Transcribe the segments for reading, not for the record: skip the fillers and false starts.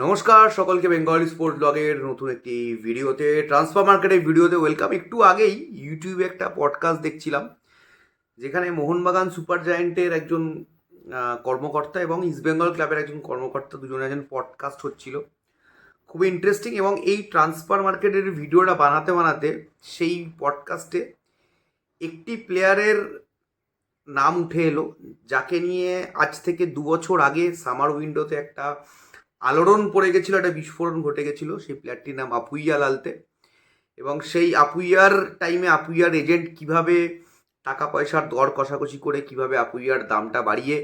নমস্কার সকলকে, Bengali sports ব্লগের নতুন একটি ভিডিওতে, ট্রান্সফার মার্কেটের ভিডিওতে ওয়েলকাম। একটু আগেই ইউটিউবে একটা পডকাস্ট দেখছিলাম, যেখানে মোহনবাগান সুপার জায়ান্টের একজন কর্মকর্তা এবং ইস্টবেঙ্গল ক্লাবের একজন কর্মকর্তা দুজনে একজন পডকাস্ট হচ্ছিল। খুবই ইন্টারেস্টিং। এবং এই ট্রান্সফার মার্কেটের ভিডিওটা বানাতে বানাতে সেই পডকাস্টে একটি প্লেয়ারের নাম উঠে এলো, যাকে নিয়ে আজ থেকে 2 বছর আগে সামার উইন্ডোতে একটা আলোড়ন পড়ে গেছিলো, একটা বিস্ফোরণ ঘটে গেছিলো। সেই প্লেয়ারটির নাম আপুইয়া লালতে। এবং সেই আপুইয়ার টাইমে আপুইয়ার এজেন্ট কিভাবে টাকা পয়সার দর কষাকষি করে কিভাবে আপুইয়ার দামটা বাড়িয়ে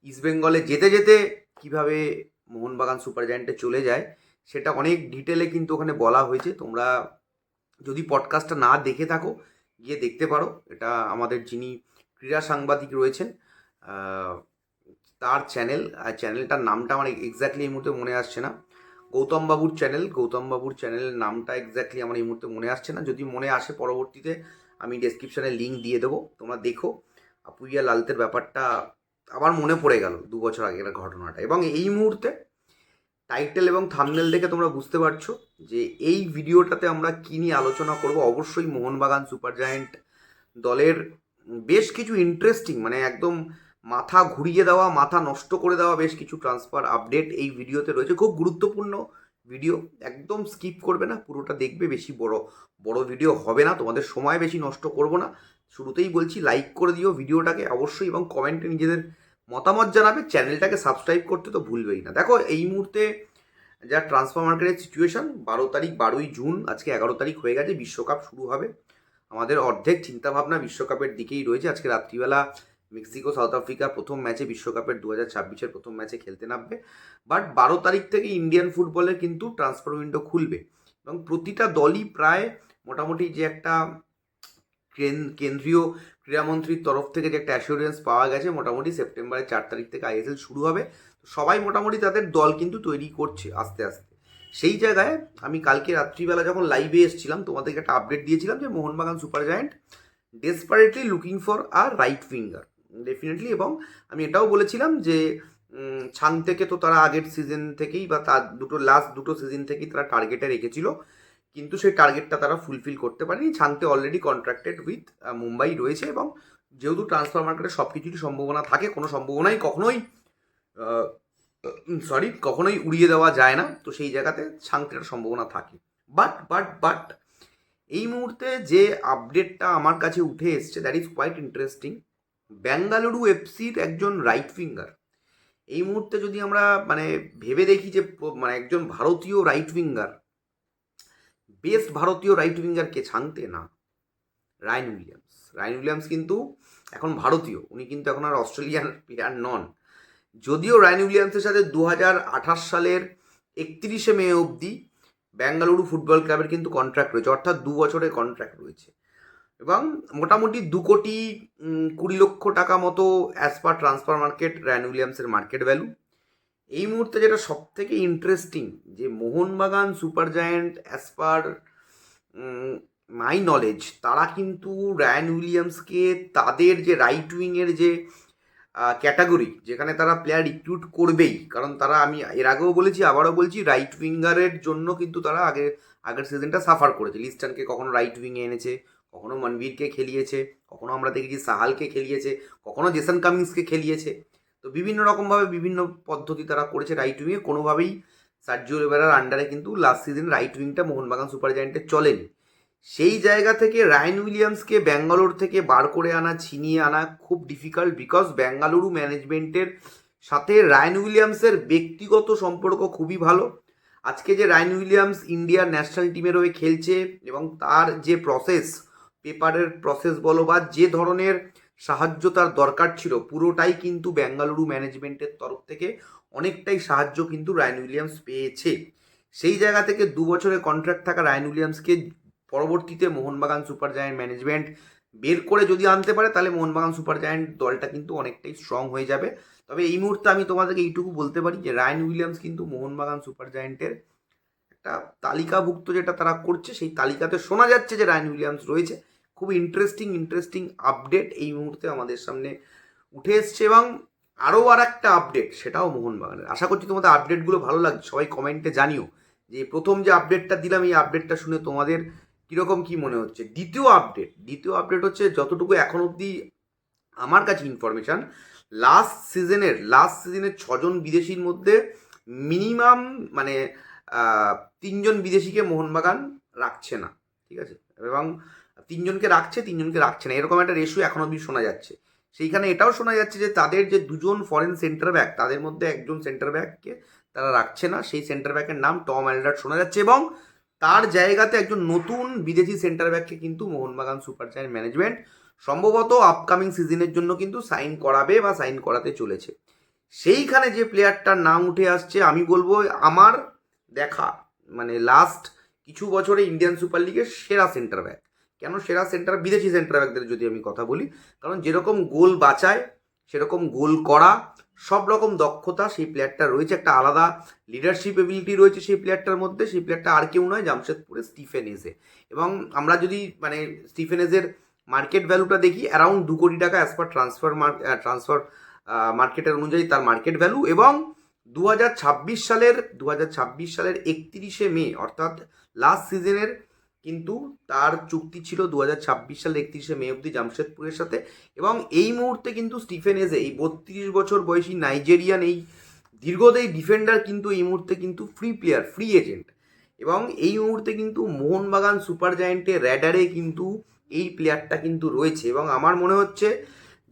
ইস্টবেঙ্গলে যেতে যেতে কিভাবে মোহনবাগান সুপার জায়ান্টে চলে যায়, সেটা অনেক ডিটেলে কিন্তু ওখানে বলা হয়েছে। তোমরা যদি পডকাস্টটা না দেখে থাকো, গিয়ে দেখতে পারো। এটা আমাদের যিনি ক্রীড়া সাংবাদিক রয়েছেন তার চ্যানেল, আর চ্যানেলটার নামটা আমার এক্স্যাক্টলি এই মুহূর্তে মনে আসছে না। গৌতম বাবুর চ্যানেলের নামটা এক্স্যাক্টলি আমার এই মুহূর্তে মনে আসছে না। যদি মনে আসে পরবর্তীতে আমি ডেসক্রিপশানে লিঙ্ক দিয়ে দেবো, তোমরা দেখো। আপুইয়া লালতের ব্যাপারটা আবার মনে পড়ে গেল 2 বছর আগের ঘটনাটা। এবং এই মুহূর্তে টাইটেল এবং থাম্বনেল দেখে তোমরা বুঝতে পারছো যে এই ভিডিওটাতে আমরা কী নিয়ে আলোচনা করব। অবশ্যই মোহনবাগান সুপার জায়ান্ট দলের বেশ কিছু ইন্টারেস্টিং, মানে একদম মাথা ঘুরিয়ে দেওয়া, মাথা নষ্ট করে দেওয়া বেশ কিছু ট্রান্সফার আপডেট এই ভিডিওতে রয়েছে। খুব গুরুত্বপূর্ণ ভিডিও, একদম স্কিপ করবে না, পুরোটা দেখবে। বেশি বড় ভিডিও হবে না, তোমাদের সময় বেশি নষ্ট করব না। শুরুতেই বলছি, লাইক করে দিও ভিডিওটাকে অবশ্যই, এবং কমেন্টে নিজেদের মতামত জানাবে। চ্যানেলটাকে সাবস্ক্রাইব করতে তো ভুলবেই না। দেখো, এই মুহূর্তে যা ট্রান্সফার মার্কেটের সিচুয়েশন, 12ই জুন, আজকে 11 তারিখ হয়ে গেছে, বিশ্বকাপ শুরু হবে। আমাদের অর্ধেক চিন্তাভাবনা বিশ্বকাপের দিকেই রয়েছে। আজকে রাত্রিবেলা মেক্সিকো সাউথ আফ্রিকা প্রথম ম্যাচে, বিশ্বকাপের 2026-এর প্রথম ম্যাচে খেলতে নামবে। বাট 12 তারিখ থেকে ইন্ডিয়ান ফুটবলের কিন্তু ট্রান্সফার উইন্ডো খুলবে, এবং প্রতিটা দলই প্রায় মোটামুটি যে একটা কেন্দ্রীয় ক্রীড়ামন্ত্রীর তরফ থেকে যে একটা অ্যাসুরেন্স পাওয়া গেছে, মোটামুটি সেপ্টেম্বরের 4 তারিখ থেকে আইএসএল শুরু হবে। সবাই মোটামুটি তাদের দল কিন্তু তৈরি করছে আস্তে আস্তে। সেই জায়গায় আমি কালকে রাত্রিবেলা যখন লাইভে এসেছিলাম, তোমাদেরকে একটা আপডেট দিয়েছিলাম যে Mohun Bagan super giant desperately looking for a right winger, definitely. এবং আমি এটাও বলেছিলাম যে ছাং থেকে তো তারা আগের সিজন থেকেই বা তার লাস্ট দুটো সিজন থেকেই তারা টার্গেটে রেখেছিল, কিন্তু সেই টার্গেটটা তারা ফুলফিল করতে পারেনি। Chhangte already contracted with Mumbai রয়েছে, এবং যেহেতু ট্রান্সফার মার্কেটে সব কিছুরই সম্ভাবনা থাকে, কোনো সম্ভাবনাই কখনোই উড়িয়ে দেওয়া যায় না, তো সেই জায়গাতে ছাংতের সম্ভাবনা থাকে। বাট এই মুহূর্তে যে আপডেটটা আমার কাছে উঠে এসছে, that is quite interesting. Bengaluru এফসির একজন রাইট উইঙ্গার, এই মুহূর্তে যদি আমরা মানে ভেবে দেখি যে মানে একজন ভারতীয় রাইট উইঙ্গার, বেস্ট ভারতীয় রাইট উইঙ্গার কে ছাংতে? না, রায়ান উইলিয়ামস কিন্তু এখন ভারতীয়, উনি কিন্তু এখন আর অস্ট্রেলিয়ান প্লেয়ার নন। যদিও রায়ান উইলিয়ামসের সাথে 2028 সালের 31শে মে অবধি বেঙ্গালুরু ফুটবল ক্লাবের কিন্তু কন্ট্রাক্ট রয়েছে, অর্থাৎ 2 বছরের কন্ট্রাক্ট রয়েছে, এবং মোটামুটি 2,20,00,000 টাকা মতো as per transfer market Ryan উইলিয়ামসের মার্কেট ভ্যালু। এই মুহূর্তে যেটা সব থেকে ইন্টারেস্টিং, যে Mohun Bagan super giant as per my knowledge, তারা কিন্তু রায়ান উইলিয়ামসকে তাদের যে রাইট উইংয়ের যে ক্যাটাগরি, যেখানে তারা প্লেয়ার রিক্রুট করবেই, কারণ তারা, আমি এর আগেও বলেছি আবারও বলছি, রাইট উইঙ্গারের জন্য কিন্তু তারা আগের সিজনটা সাফার করেছে। লিস্টানকে কখনো রাইট উইংয়ে এনেছে, কখনো মনবীরকে খেলিয়েছে, কখনো আমরা দেখেছি সাহালকে খেলিয়েছে, কখনো জেসন কামিন্সকে খেলিয়েছে। তো বিভিন্ন রকমভাবে বিভিন্ন পদ্ধতি তারা করেছে রাইট উইংয়ে। কোনোভাবেই সার্জিও রিবেরার আন্ডারে কিন্তু লাস্ট সিজন রাইট উইংটা মোহনবাগান সুপার জায়ান্টে চলেনি। সেই জায়গা থেকে রায়ান উইলিয়ামসকে ব্যাঙ্গালোর থেকে বার করে আনা, ছিনিয়ে আনা খুব ডিফিকাল্ট, বিকজ বেঙ্গালুরু ম্যানেজমেন্টের সাথে রায়ান উইলিয়ামসের ব্যক্তিগত সম্পর্ক খুবই ভালো। আজকে যে রায়ান উইলিয়ামস ইন্ডিয়ার ন্যাশনাল টিমের হয়ে খেলছে, এবং তার যে প্রসেস, পেপারের প্রসেস বলো বা যে ধরনের সাহায্য তার দরকার ছিল, পুরোটাই কিন্তু বেঙ্গালুরু ম্যানেজমেন্টের তরফ থেকে অনেকটাই সাহায্য কিন্তু রায়ান উইলিয়ামস পেয়েছে। সেই জায়গা থেকে 2 বছরের কন্ট্রাক্ট থাকা রায়ান উইলিয়ামসকে পরবর্তীতে মোহনবাগান সুপার জায়ান্ট ম্যানেজমেন্ট বের করে যদি আনতে পারে, তাহলে মোহনবাগান সুপার জায়ান্ট দলটা কিন্তু অনেকটাই স্ট্রং হয়ে যাবে। তবে এই মুহূর্তে আমি তোমাদেরকে এইটুকু বলতে পারি যে রায়ান উইলিয়ামস কিন্তু মোহনবাগান সুপার জায়ান্টের একটা তালিকাভুক্ত যেটা তারা করছে, সেই তালিকাতে শোনা যাচ্ছে যে রায়ান উইলিয়ামস রয়েছে। খুব ইন্টারেস্টিং আপডেট এই মুহূর্তে আমাদের সামনে উঠে এসছে। এবং আরও আর একটা আপডেট, সেটাও মোহনবাগানের। আশা করছি তোমাদের আপডেটগুলো ভালো লাগছে, সবাই কমেন্টে জানিও যে প্রথম যে আপডেটটা দিলাম এই আপডেটটা শুনে তোমাদের কীরকম কী মনে হচ্ছে। দ্বিতীয় আপডেট হচ্ছে, যতটুকু এখন অবধি আমার কাছে ইনফরমেশান, লাস্ট সিজনের 6জন বিদেশির মধ্যে মিনিমাম মানে 3জন বিদেশিকে মোহনবাগান রাখছে না, ঠিক আছে, এবং 3জনকে রাখছে না, এরকম একটা রেশিও এখন অবধি শোনা যাচ্ছে। সেইখানে এটাও শোনা যাচ্ছে যে তাদের যে 2জন ফরেন সেন্টার ব্যাক, তাদের মধ্যে একজন সেন্টার ব্যাককে তারা রাখছে না, সেই সেন্টার ব্যাকের নাম টম অ্যালডার শোনা যাচ্ছে, এবং তার জায়গাতে একজন নতুন বিদেশি সেন্টার ব্যাককে কিন্তু মোহনবাগান সুপার জায়ান্ট ম্যানেজমেন্ট সম্ভবত আপকামিং সিজনের জন্য কিন্তু সাইন করাবে বা সাইন করাতে চলেছে। সেইখানে যে প্লেয়ারটার নাম উঠে আসছে, আমি বলবো আমার দেখা মানে লাস্ট কিছু বছরে ইন্ডিয়ান সুপার লিগের সেরা সেন্টার ব্যাক। কেন সেরা বিদেশি সেন্টার ব্যাকদের যদি আমি কথা বলি, কারণ যেরকম গোল বাঁচায়, সেরকম গোল করা, সব রকম দক্ষতা সেই প্লেয়ারটা রয়েছে, একটা আলাদা লিডারশিপ এবিলিটি রয়েছে সেই প্লেয়ারটার মধ্যে। সেই প্লেয়ারটা আর কেউ নয়, জামশেদপুরের স্টিফেন এজে। এবং আমরা যদি মানে স্টিফেন এজের মার্কেট ভ্যালুটা দেখি, অ্যারাউন্ড 2 কোটি টাকা অ্যাজ পার ট্রান্সফার মার্কেটের অনুযায়ী তার মার্কেট ভ্যালু। এবং 2026 সালের 31শে মে, অর্থাৎ লাস্ট সিজনের কিন্তু তার চুক্তি ছিল 2026 সালের 31শে মে অবধি জামশেদপুরের সাথে। এবং এই মুহূর্তে কিন্তু স্টিফেন এজে, এই 32 বছর বয়সী নাইজেরিয়ান এই দীর্ঘদেহী ডিফেন্ডার কিন্তু এই মুহূর্তে কিন্তু ফ্রি এজেন্ট। এবং এই মুহূর্তে কিন্তু মোহনবাগান সুপার জায়ান্টের র্যাডারে কিন্তু এই প্লেয়ারটা কিন্তু রয়েছে। এবং আমার মনে হচ্ছে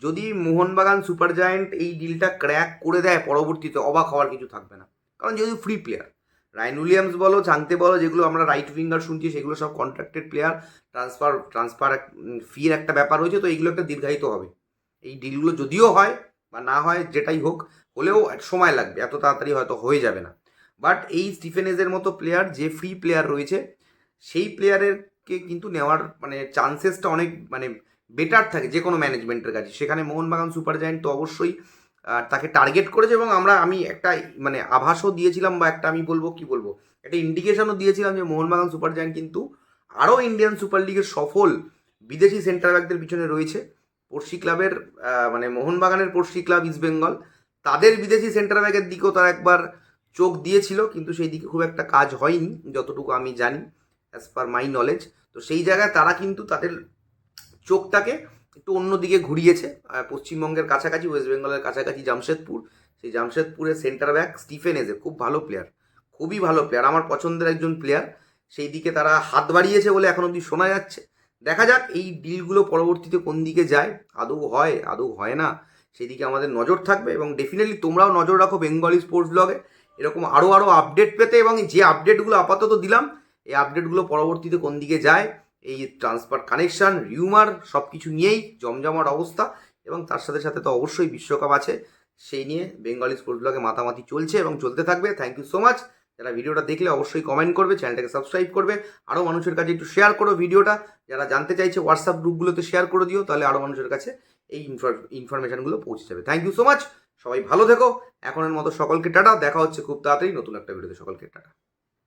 যদি মোহনবাগান সুপার জায়ান্ট এই ডিলটা ক্র্যাক করে দেয়, পরবর্তীতে অবাক হওয়ার কিছু থাকবে না, কারণ যেহেতু ফ্রি প্লেয়ার। রায়ন উইলিয়ামস বলো, চাংতে বলো, যেগুলো আমরা রাইট উইঙ্গার শুনছি, সেগুলো সব কন্ট্রাক্টেড প্লেয়ার, ট্রান্সফার ফির একটা ব্যাপার রয়েছে, তো এইগুলো একটা দীর্ঘায়িত হবে। এই ডিলগুলো যদিও হয় বা না হয়, যেটাই হোক, হলেও সময় লাগবে, এত তাড়াতাড়ি হয়তো হয়ে যাবে না। বাট এই স্টিফেন এজের মতো প্লেয়ার, যে ফ্রি প্লেয়ার রয়েছে, সেই প্লেয়ারেরকে কিন্তু নেওয়ার মানে চান্সেসটা অনেক মানে বেটার থাকে যে কোনো ম্যানেজমেন্টের কাছে। সেখানে মোহনবাগান সুপার জায়ান্ট তো অবশ্যই তাকে টার্গেট করেছে। এবং আমি একটা মানে আভাসও দিয়েছিলাম, বা একটা আমি বলবো একটা ইন্ডিকেশনও দিয়েছিলাম যে মোহনবাগান সুপার জায়ান্ট কিন্তু আরও ইন্ডিয়ান সুপার লিগের সফল বিদেশি সেন্টার ব্যাকদের পিছনে রয়েছে। পড়শি ক্লাবের মানে মোহনবাগানের পড়শি ক্লাব ইস্ট বেঙ্গল, তাদের বিদেশি সেন্টার ব্যাকের দিকেও তারা একবার চোখ দিয়েছিল, কিন্তু সেই দিকে খুব একটা কাজ হয়নি যতটুকু আমি জানি, অ্যাজ পার মাই নলেজ। তো সেই জায়গায় তারা কিন্তু তাদের চোখটাকে একটু অন্যদিকে ঘুরিয়েছে। পশ্চিমবঙ্গের কাছাকাছি, ওয়েস্ট বেঙ্গলের কাছাকাছি জামশেদপুর, সেই জামশেদপুরের সেন্টার ব্যাক স্টিফেন এজে খুব ভালো প্লেয়ার, খুবই ভালো প্লেয়ার, আমার পছন্দের একজন প্লেয়ার। সেই দিকে তারা হাত বাড়িয়েছে বলে এখন অবধি শোনা যাচ্ছে। দেখা যাক এই ডিলগুলো পরবর্তীতে কোন দিকে যায়, আদৌ হয় না, সেই দিকে আমাদের নজর থাকবে। এবং ডেফিনেটলি তোমরাও নজর রাখো বেঙ্গলি স্পোর্টস ব্লগে, এরকম আরও আপডেট পেতে। এবং যে আপডেটগুলো আপাতত দিলাম, এই আপডেটগুলো পরবর্তীতে কোন দিকে যায়, এই ট্রান্সফার কানেকশান রিউমার সব কিছু নিয়েই জমজমাট অবস্থা। এবং তার সাথে সাথে তো অবশ্যই বিশ্বকাপ আছে, সেই নিয়ে বেঙ্গলি স্পোর্টস ব্লগে মাতামাতি চলছে এবং চলতে থাকবে। Thank you so much. যারা ভিডিওটা দেখলে অবশ্যই কমেন্ট করবে, চ্যানেলটাকে সাবস্ক্রাইব করবে, আরও মানুষের কাছে একটু শেয়ার করো ভিডিওটা। যারা জানতে চাইছে হোয়াটসঅ্যাপ গ্রুপগুলোতে শেয়ার করে দিও, তাহলে আরও মানুষের কাছে এই ইনফরমেশানগুলো পৌঁছে যাবে। থ্যাংক ইউ সো মাচ, সবাই ভালো থেকো। এখনের মতো সকলকে টাটা, দেখা হচ্ছে খুব তাড়াতাড়ি নতুন একটা ভিডিওতে। সকলকে টাটা।